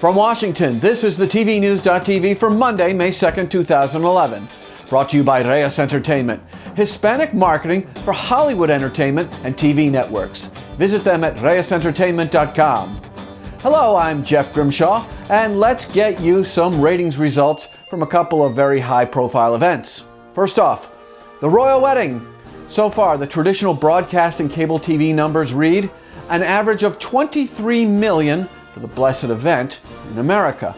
From Washington, this is the TVNews.TV for Monday, May 2nd, 2011. Brought to you by Reyes Entertainment, Hispanic marketing for Hollywood entertainment and TV networks. Visit them at reyesentertainment.com. Hello, I'm Jeff Grimshaw, and let's get you some ratings results from a couple of very high-profile events. First off, the royal wedding. So far, the traditional broadcast and cable TV numbers read an average of 23 million for the blessed event in America.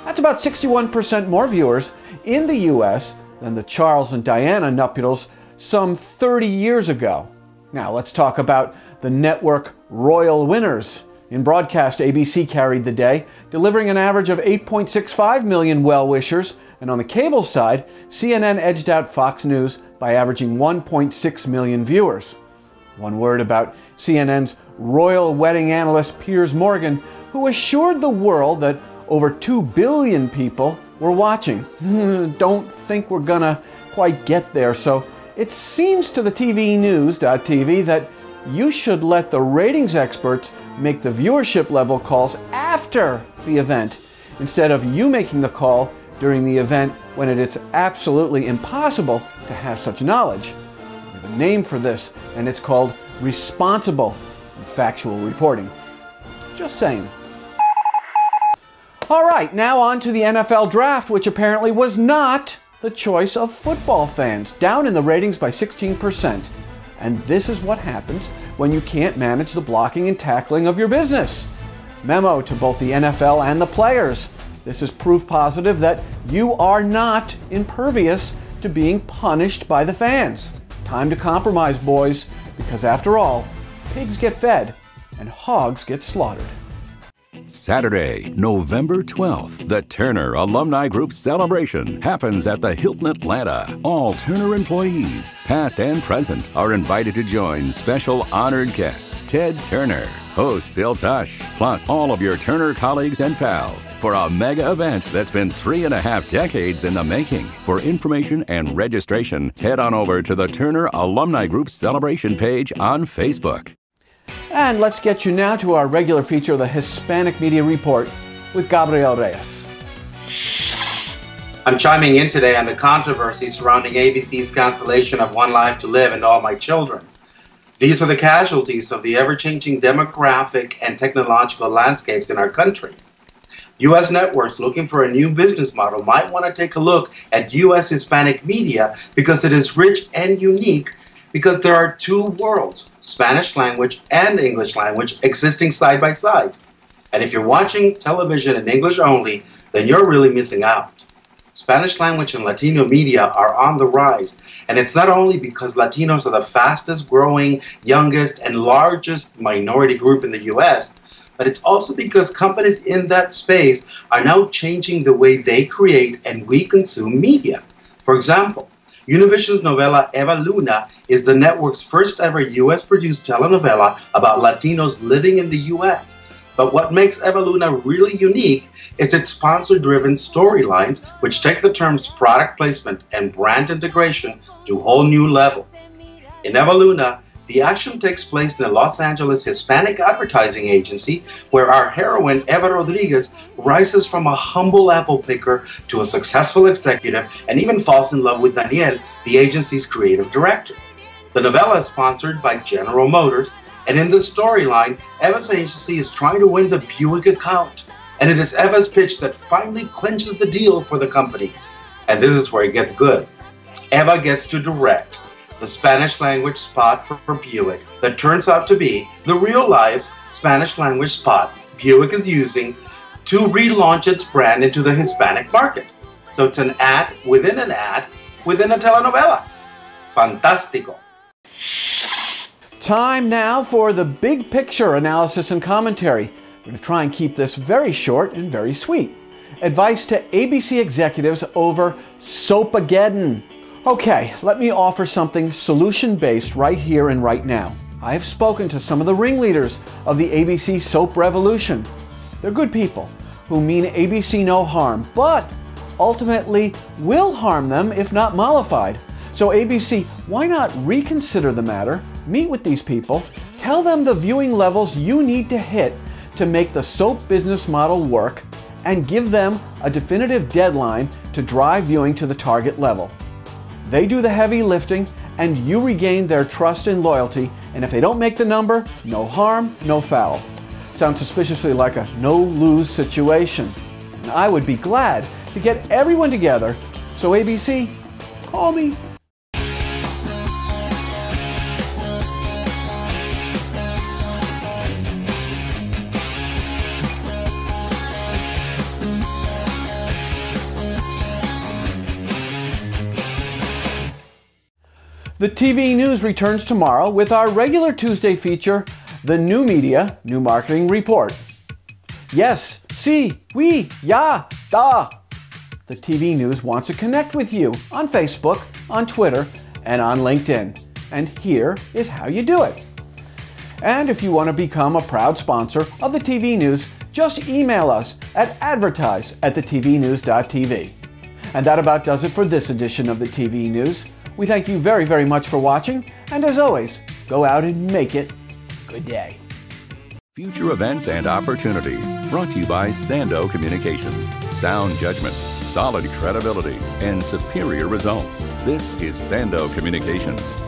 That's about 61% more viewers in the U.S. than the Charles and Diana nuptials some 30 years ago. Now let's talk about the network royal winners. In broadcast, ABC carried the day, delivering an average of 8.65 million well-wishers, and on the cable side, CNN edged out Fox News by averaging 1.6 million viewers. One word about CNN's royal wedding analyst Piers Morgan, who assured the world that over 2 billion people were watching. Don't think we're gonna quite get there, so it seems to the TVNews.TV that you should let the ratings experts make the viewership level calls after the event, instead of you making the call during the event when it is absolutely impossible to have such knowledge. We have a name for this, and it's called responsible and factual reporting. Just saying. All right, now on to the NFL draft, which apparently was not the choice of football fans, down in the ratings by 16%. And this is what happens when you can't manage the blocking and tackling of your business. Memo to both the NFL and the players. This is proof positive that you are not impervious to being punished by the fans. Time to compromise, boys, because after all, pigs get fed and hogs get slaughtered. Saturday, November 12th, the Turner Alumni Group celebration happens at the Hilton Atlanta. All Turner employees, past and present, are invited to join special honored guest Ted Turner, host Bill Tush, plus all of your Turner colleagues and pals for a mega event that's been 3.5 decades in the making. For information and registration, head on over to the Turner Alumni Group celebration page on Facebook. And let's get you now to our regular feature, the Hispanic Media Report, with Gabriel Reyes. I'm chiming in today on the controversy surrounding ABC's cancellation of One Life to Live and All My Children. These are the casualties of the ever-changing demographic and technological landscapes in our country. U.S. networks looking for a new business model might want to take a look at U.S. Hispanic media because it is rich and unique, because there are two worlds, Spanish language and English language, existing side by side. And if you're watching television in English only, then you're really missing out. Spanish language and Latino media are on the rise, and it's not only because Latinos are the fastest growing, youngest, and largest minority group in the U.S., but it's also because companies in that space are now changing the way they create and we consume media. For example, Univision's novela Eva Luna is the network's first ever U.S.-produced telenovela about Latinos living in the U.S. But what makes Eva Luna really unique is its sponsor-driven storylines, which take the terms product placement and brand integration to whole new levels. In Eva Luna, the action takes place in a Los Angeles Hispanic advertising agency where our heroine, Eva Rodriguez, rises from a humble apple picker to a successful executive and even falls in love with Daniel, the agency's creative director. The novella is sponsored by General Motors, and in the storyline, Eva's agency is trying to win the Buick account. And it is Eva's pitch that finally clinches the deal for the company. And this is where it gets good. Eva gets to direct the Spanish language spot for Buick that turns out to be the real-life Spanish language spot Buick is using to relaunch its brand into the Hispanic market. So it's an ad within a telenovela. Fantástico. Time now for the big picture analysis and commentary. We're going to try and keep this very short and very sweet. Advice to ABC executives over Soapageddon. Okay, let me offer something solution-based right here and right now. I have spoken to some of the ringleaders of the ABC soap revolution. They're good people who mean ABC no harm, but ultimately will harm them if not mollified. So ABC, why not reconsider the matter, meet with these people, tell them the viewing levels you need to hit to make the soap business model work, and give them a definitive deadline to drive viewing to the target level. They do the heavy lifting, and you regain their trust and loyalty, and if they don't make the number, no harm, no foul. Sounds suspiciously like a no-lose situation. And I would be glad to get everyone together, so ABC, call me. The TV News returns tomorrow with our regular Tuesday feature, the New Media, New Marketing Report. Yes, si, oui, ya, da. The TV News wants to connect with you on Facebook, on Twitter, and on LinkedIn. And here is how you do it. And if you want to become a proud sponsor of the TV News, just email us at advertise@thetvnews.tv. And that about does it for this edition of the TV News. We thank you very, very much for watching, and as always, go out and make it. Good day. Future events and opportunities brought to you by Sando Communications. Sound judgment, solid credibility, and superior results. This is Sando Communications.